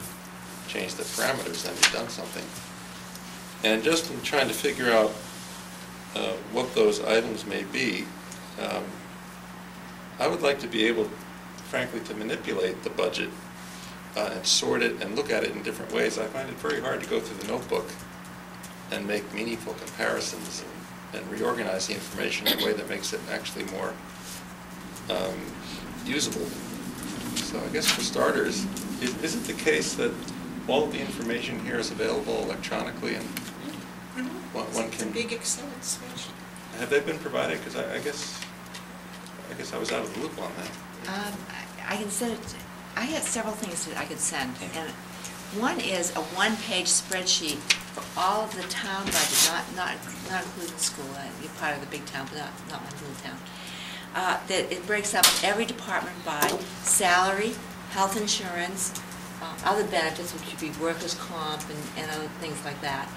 change the parameters, then you've done something. And just in trying to figure out what those items may be, I would like to be able, frankly, to manipulate the budget and sort it and look at it in different ways. I find it very hard to go through the notebook and make meaningful comparisons and reorganize the information in a way that makes it actually more usable. So I guess for starters, is it the case that all of the information here is available electronically and one can... It's a big Excel spreadsheet. Have they been provided? Because I guess I was out of the loop on that. I can send it, I had several things that I could send, and one is a one-page spreadsheet for all of the town budget, not including school, you're part of the big town, but not one little town. That it breaks up every department by salary, health insurance, other benefits, which would be workers' comp and other things like that.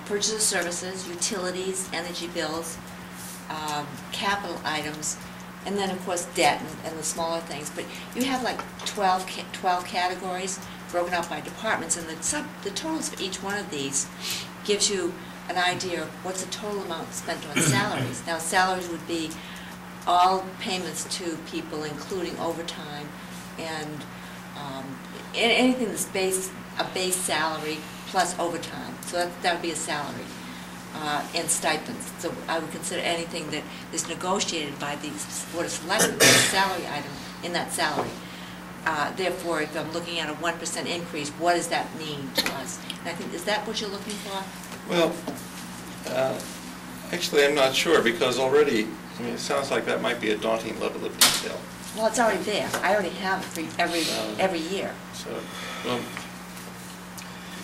Purchase of services, utilities, energy bills, capital items, and then, of course, debt and the smaller things. But you have like 12 categories broken up by departments, and the totals for each one of these gives you an idea of what's the total amount spent on salaries. Now, salaries would be all payments to people, including overtime and anything that's a base salary plus overtime. So that would be a salary. And stipends. So I would consider anything that is negotiated by the Board of Selectmen as a salary item in that salary. Therefore, if I'm looking at a 1% increase, what does that mean to us? And I think, is that what you're looking for? Well, actually, I'm not sure, because already, I mean, it sounds like that might be a daunting level of detail. Well, it's already there. I already have it for every year. So, well,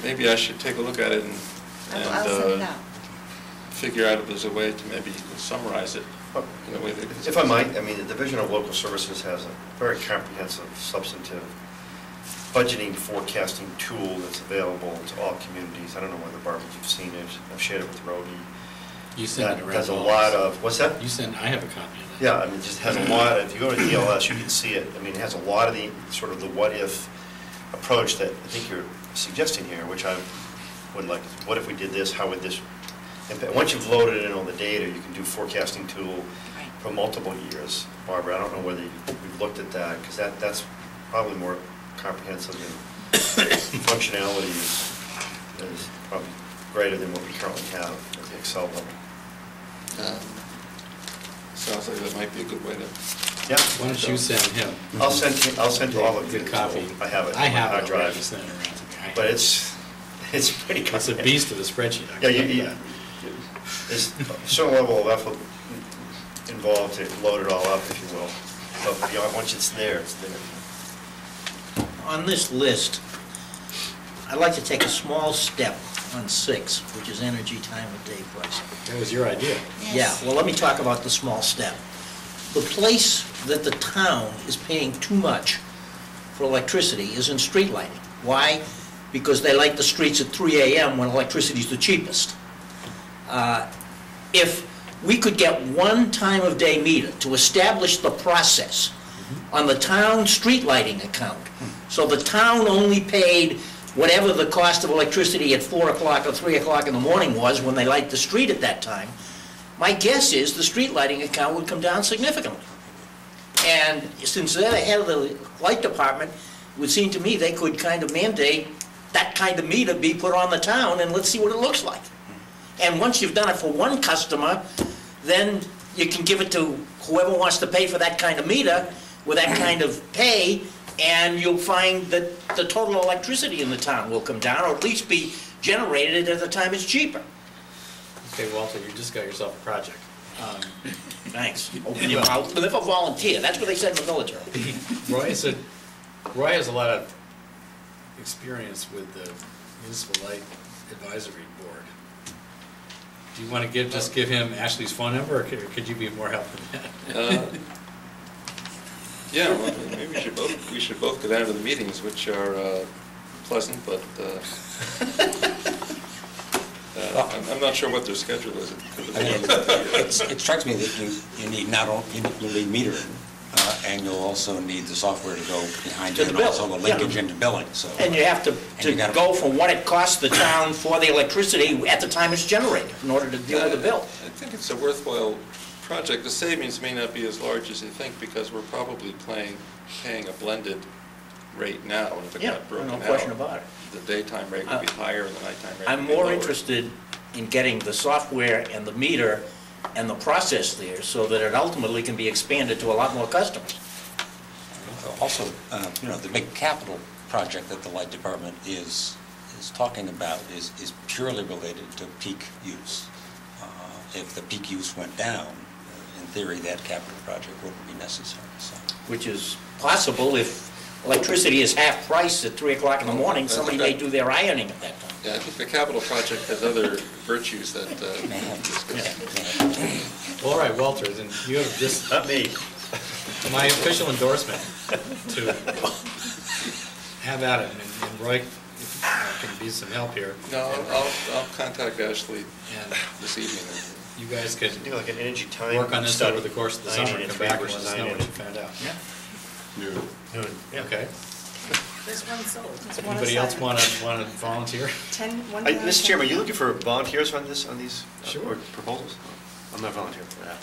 maybe I should take a look at it and I'll send it out. figure out if there's a way to maybe summarize it. in a way that... If I might, I mean, the Division of Local Services has a very comprehensive, substantive budgeting forecasting tool that's available to all communities. I don't know whether, Barbara, you've seen it. I've shared it with Roby. You sent it That around. has a lot of, what's that? I have a copy of that. Yeah, I mean, it just has a lot, if you go to DLS, you can see it. I mean, it has a lot of the, sort of the what-if approach that I think you're suggesting here, which I would like. What if we did this? How would this impact? Once you've loaded in all the data, you can do forecasting tool for multiple years. Barbara, I don't know whether you've looked at that, because that's probably more comprehensive and functionality is probably greater than what we currently have at the Excel level. Sounds like that might be a good way to... Yeah. Why don't you send him? I'll send to all of you. Good copy. I have it. I have on my it drive. already sent it around to me. But it's pretty It's a comprehensive. beast of a spreadsheet. I Yeah, can tell that. there's a certain level of effort involved to load it all up, if you will. But beyond, once it's there, it's there. On this list, I'd like to take a small step on 6, which is energy time of day pricing. That was your idea. Yeah, well, let me talk about the small step. The place that the town is paying too much for electricity is in street lighting. Why? Because they light the streets at 3 a.m. when electricity is the cheapest. If we could get one time of day meter to establish the process on the town street lighting account, so the town only paid whatever the cost of electricity at 4 o'clock or 3 o'clock in the morning was when they light the street at that time, my guess is the street lighting account would come down significantly. And since they're the head of the light department, it would seem to me they could kind of mandate that kind of meter be put on the town, and let's see what it looks like. And once you've done it for one customer, then you can give it to whoever wants to pay for that kind of meter with that kind of pay, and you'll find that the total electricity in the town will come down, or at least be generated at a time it's cheaper. Okay, Walter, you just got yourself a project. Thanks. Open your mouth. Live a volunteer. That's what they said in the military. Roy has a lot of experience with the Municipal Light Advisory Board. Do you want to just give him Ashley's phone number, or could you be of more help than that? Yeah, well, maybe we should both go down to the meetings, which are pleasant, but I'm not sure what their schedule is. It strikes me that you need you'll need metering, and you'll also need the software to go behind To it, the and bill, also the linkage into billing, so. And you have to go from what it costs the town for the electricity at the time it's generated in order to deal with the bill. I think it's a worthwhile project. The savings may not be as large as you think, because we're probably paying a blended rate now, and if it Yeah, got broken no out, question about it. the daytime rate would be higher and the nighttime rate I'm would be more lower. interested in getting the software and the meter and the process there so that it ultimately can be expanded to a lot more customers. Also, the big capital project that the light department is talking about is purely related to peak use. If the peak use went down, in theory, that capital project wouldn't be necessary, so. Which is possible if electricity is half price at 3 o'clock in the morning, somebody may do their ironing at that time. Yeah, I think the capital project has other virtues that May have Well, all right, Walter, then you have this, Not me. my official endorsement to have at it, and Roy can be some help here. No, I'll contact Ashley And this evening. you guys could Do like an energy time work on this study. over the course of the 9 summer, and come 3 back and let versus us 9 know what and- you found out. Noon. Okay. There's one sold. There's one Anybody else aside. want to volunteer? 1 Mr. Chairman, are you looking for volunteers on these Sure. proposals? I'm not volunteering for that.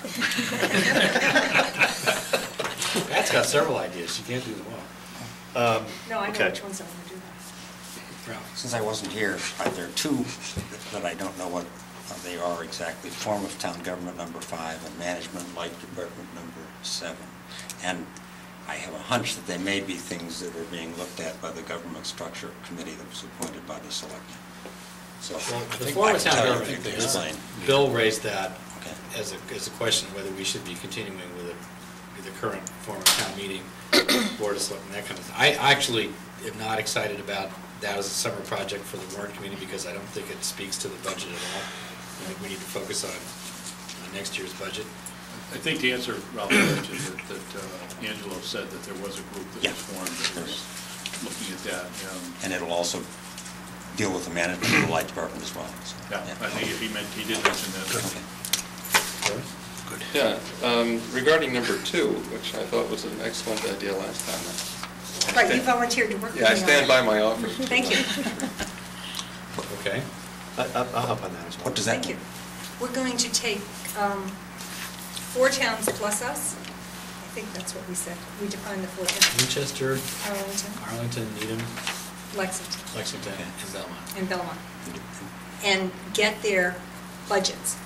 Pat's got several ideas, you can't do them all. No, I know Okay. which ones I want to do that. Since I wasn't here, there are two that I don't know what they are exactly. Form of town government, number 5, and management light department, number 7. And I have a hunch that they may be things that are being looked at by the government structure committee that was appointed by the selectmen. So Well, I the think form I of can town tell you government if you thing, can explain. Bill raised that Okay. as a question whether we should be continuing with the current form of town meeting, board of selectmen, that kind of thing. I actually am not excited about that as a summer project for the warrant committee, because I don't think it speaks to the budget at all. I think we need to focus on next year's budget. I think the answer, Ralph, is that Angelo said that there was a group that was formed that was looking at that. And it'll also deal with the management of the light department as well. So, Yeah, I think he did mention that. Okay. Yeah, regarding number 2, which I thought was an excellent idea last time. Right, you volunteered to work with me Yeah, I on stand that. by my offer. Thank you. Okay. I'll help on that as well. What does that Thank you. mean? We're going to take 4 towns plus us. I think that's what we said. We defined the 4 towns. Winchester, Arlington, Arlington, Needham, Lexington, Lexington, and Belmont. and Belmont. And get their budgets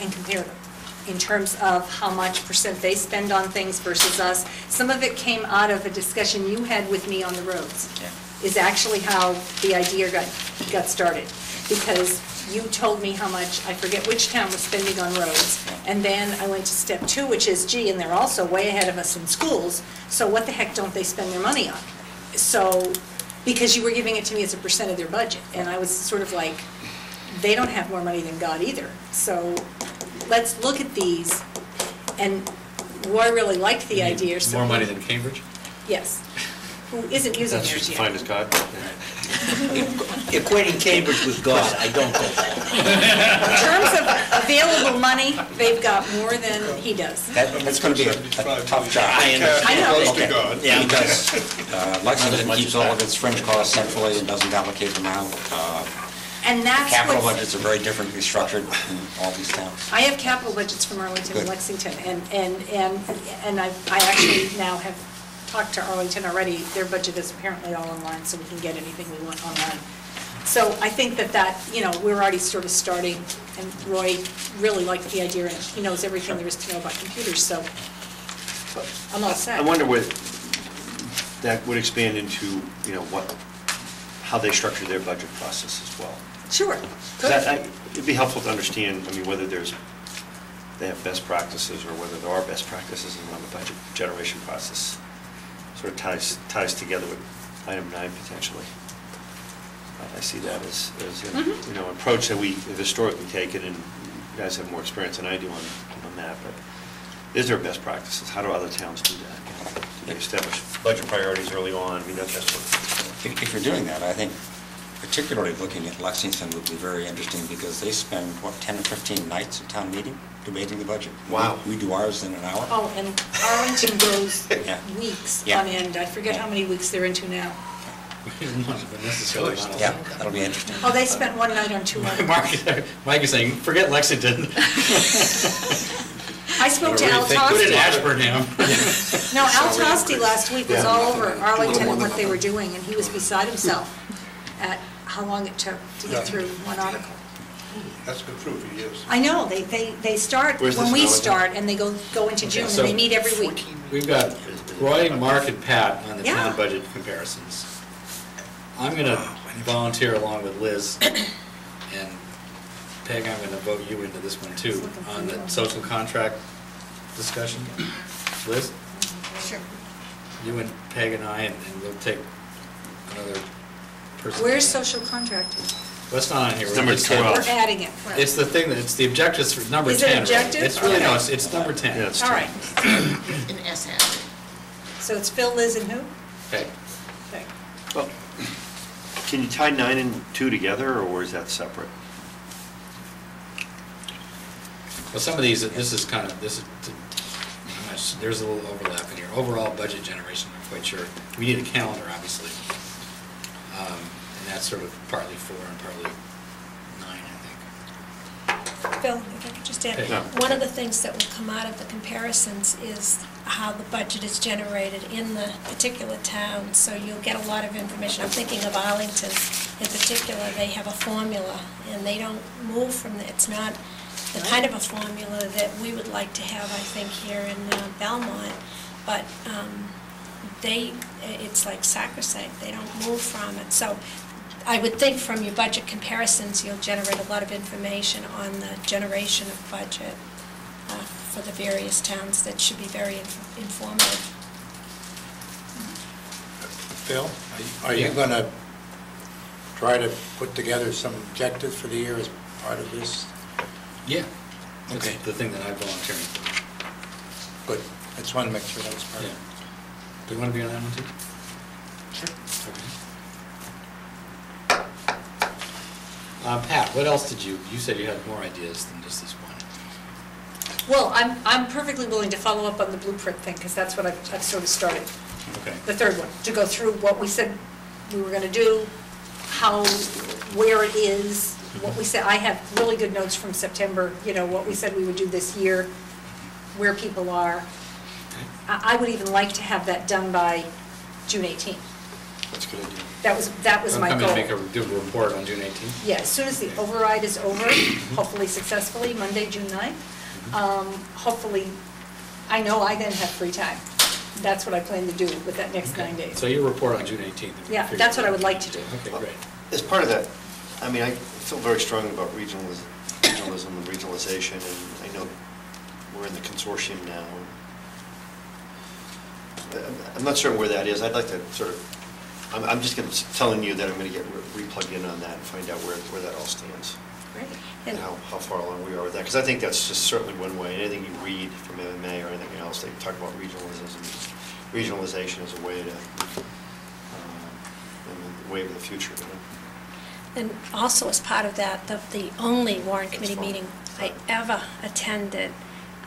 and compare them in terms of how much % they spend on things versus us. Some of it came out of a discussion you had with me on the roads. Yeah. Is actually how the idea got started. Because you told me how much, I forget which town was spending on roads. And then I went to step 2, which is, gee, and they're also way ahead of us in schools, so what the heck don't they spend their money on? So, because you were giving it to me as a % of their budget, and I was sort of like, they don't have more money than God either. So let's look at these, and Roy really liked the idea. So More money than Cambridge? Yes. Who isn't using That's theirs just yet. defined as God. Equating Cambridge with God, I don't go there. In terms of available money, they've got more than he does. That's going to be a tough job. I know. Close to God. Yeah. Because Lexington keeps all of its fringe costs centrally and doesn't allocate them out. And that's Capital what's, budgets are very differently structured in all these towns. I have capital budgets from Arlington and Good. Lexington, and I actually now have talked to Arlington already. Their budget is apparently all online, so we can get anything we want online. So I think that, we're already sort of starting, and Roy really liked the idea, and he knows everything there is to know about computers, so I'm all set. I wonder whether that would expand into, how they structure their budget process as well. Sure. 'Cause it'd be helpful to understand, whether they have best practices or whether there are best practices in the budget generation process. Sort of ties together with item 9 potentially. I see that as an approach that we have historically taken, and you guys have more experience than I do on that, but is there best practices? How do other towns do that? Do they establish budget priorities early on? That's what. If you're doing that, I think particularly looking at Lexington would be very interesting because they spend, 10 or 15 nights at town meeting debating the budget. Wow. We do ours in an hour. Oh, and Arlington goes Yeah. weeks Yeah. on end. I forget how many weeks they're into now. Necessarily not a Yeah, lot. that'll be interesting. Oh, they spent one night on 2 nights. Mike is saying, forget Lexington. I spoke to Al Put in Tosti. Ashburnham. No, Al Tosti last week was Yeah. all over Arlington and what they were doing, and he was beside himself at how long it took to get through one article. That's been true for years. I know, they start Where's when this we now? start, and they go into June, and so they meet every week. We've got Roy, Mark, and Pat on the Yeah. town budget comparisons. I'm going to volunteer along with Liz, and Peg, I'm going to vote you into this one too, on the social contract discussion. Liz, Sure. you and Peg and I, and we'll take another person. Where's social contract? Well, it's not on here. It's We're number just- 12. We're adding it. It's the thing, it's the objectives for number 10. Is it really. objective? It's really, no, Okay. it's number 10. Yeah, it's All right, An S hat. so it's Phil, Liz, and who? Okay. Okay. Well, can you tie 9 and 2 together, or is that separate? Well, some of these, this is, I'm not there's a little overlap in here. Overall budget generation, I'm quite sure. We need a calendar, obviously. And that's sort of partly 4 and partly 9, I think. Bill, if I could just add, Yeah. one of the things that will come out of the comparisons is how the budget is generated in the particular town, so you'll get a lot of information. I'm thinking of Arlington in particular, they have a formula, and they don't move from it. It's not the kind of a formula that we would like to have, I think, here in Belmont, but it's like sacrosanct, they don't move from it. So I would think from your budget comparisons, you'll generate a lot of information on the generation of budget for the various towns that should be very informative. Phil, are you going to try to put together some objectives for the year as part of this? Yeah. That's Okay. the thing that I'm volunteering for. Good. I just wanted to make sure that was part of Yeah. it. Do you want to be on that one too? Sure. Okay. Pat, what else did you said you had more ideas than just this one. Well, I'm perfectly willing to follow up on the blueprint thing, because that's what I've sort of started. Okay. The third one, to go through what we said we were going to do, how, where it is, what we said. I have really good notes from September, what we said we would do this year, where people are. I would even like to have that done by June 18th. That's a good idea. That was my I'm goal. coming to do a report on June 18th. Yeah, as soon as the override is over, hopefully successfully, Monday, June 9th, hopefully, I know I then have free time. That's what I plan to do with that next 9 days. So your report on June 18th. Yeah, that's what I would like to do. Okay, great. As part of that, I mean, I feel very strongly about regionalism and regionalization, and I know we're in the consortium now. I'm not certain where that is. I'd like to sort of, I'm just telling you that I'm going to get re-plugged in on that and find out where that all stands. Great. And how far along we are with that. Because I think that's just certainly one way. Anything you read from MMA or anything else, they talk about regionalization as a way to, the way of the future. And also as part of that, the only Warrant Committee fine. meeting I ever attended,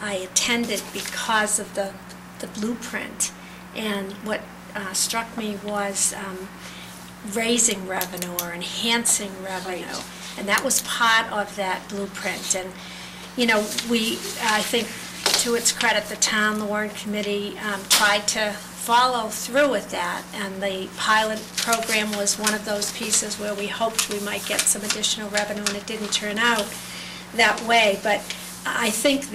I attended because of the blueprint. And what struck me was raising revenue or enhancing revenue. Right. And that was part of that blueprint. And, I think to its credit, the town, the Warrant Committee tried to follow through with that. And the pilot program was one of those pieces where we hoped we might get some additional revenue, and it didn't turn out that way. But I think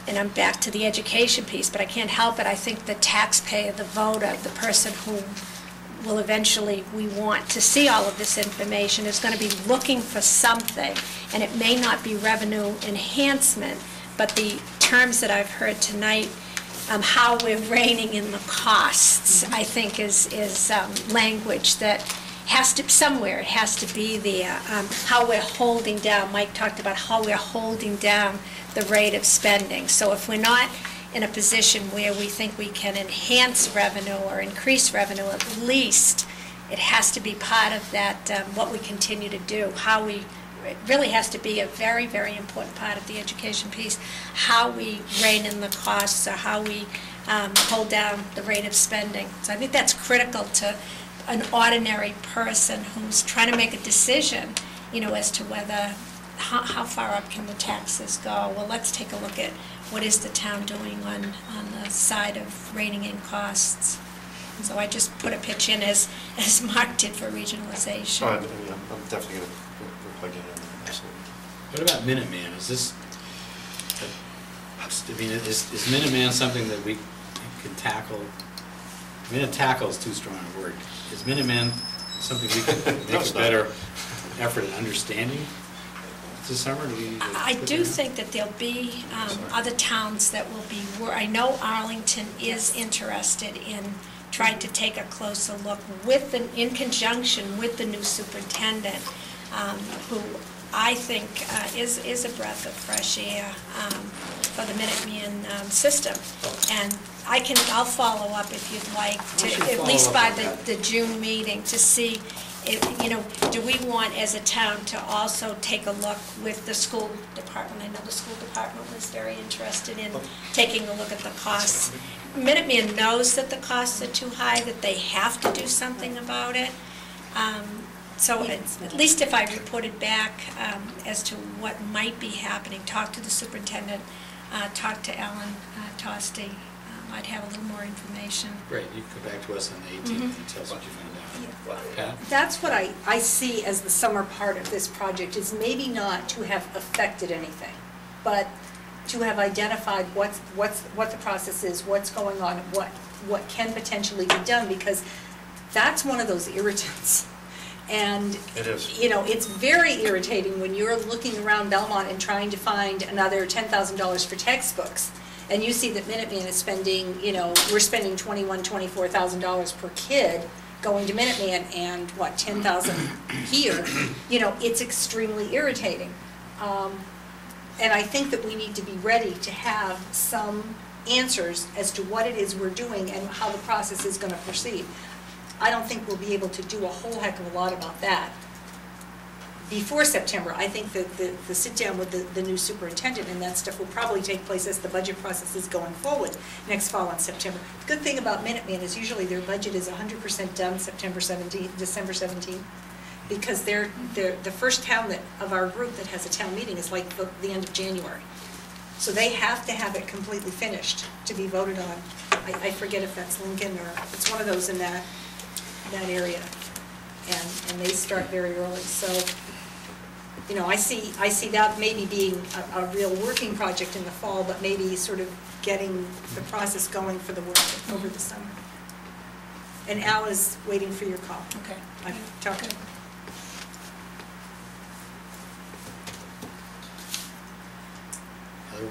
and I'm back to the education piece, but I can't help it, I think the taxpayer, the voter, the person who will eventually, we want to see all of this information, is going to be looking for something, and it may not be revenue enhancement, but the terms that I've heard tonight, how we're reining in the costs, I think is language that has to, somewhere it has to be there. How we're holding down, Mike talked about how we're holding down the rate of spending. So if we're not in a position where we think we can enhance revenue or increase revenue, at least it has to be part of that, what we continue to do, it really has to be a very, very important part of the education piece, how we rein in the costs or how we hold down the rate of spending. So I think that's critical to an ordinary person who's trying to make a decision, as to whether, how far up can the taxes go? Well, let's take a look at what is the town doing on the side of reining in costs. So I just put a pitch in as Mark did for regionalization. I'm definitely going to plug in on that, absolutely. What about Minuteman? Is this, is Minuteman something that we can tackle? Tackle is too strong a word. Is Minuteman something we can make a better effort at understanding this summer? I do think that there'll be other towns that will be, I know Arlington is interested in trying to take a closer look in conjunction with the new superintendent, who I think is a breath of fresh air for the Minuteman system. And I'll follow up if you'd like, at least by the June meeting, to see do we want as a town to also take a look with the school department? I know the school department was very interested in taking a look at the costs. Minuteman knows that the costs are too high, that they have to do something about it. So at least if I reported back as to what might be happening, talk to the superintendent, talk to Ellen Tosti, I'd have a little more information. Great, you can go back to us on the 18th and tell us what you found out. Pat? That's what I see as the summer part of this project, is maybe not to have affected anything, but to have identified what the process is, what's going on, what can potentially be done, because that's one of those irritants. And, it is. It's very irritating when you're looking around Belmont and trying to find another $10,000 for textbooks, and you see that Minuteman is spending, we're spending $21,000, $24,000 per kid going to Minuteman, and what, 10,000 here, it's extremely irritating. And I think that we need to be ready to have some answers as to what it is we're doing and how the process is going to proceed. I don't think we'll be able to do a whole heck of a lot about that before September. I think that the sit-down with the new superintendent and that stuff will probably take place as the budget process is going forward next fall in September. The good thing about Minuteman is usually their budget is 100% done December 17th, because they're the first town of our group that has a town meeting is like the end of January. So they have to have it completely finished to be voted on. I forget if that's Lincoln or it's one of those in that area. And they start very early. So, you know, I see that maybe being a real working project in the fall, but maybe sort of getting the process going for the work over the summer. And Al is waiting for your call. Okay. I've talked to him. Heather?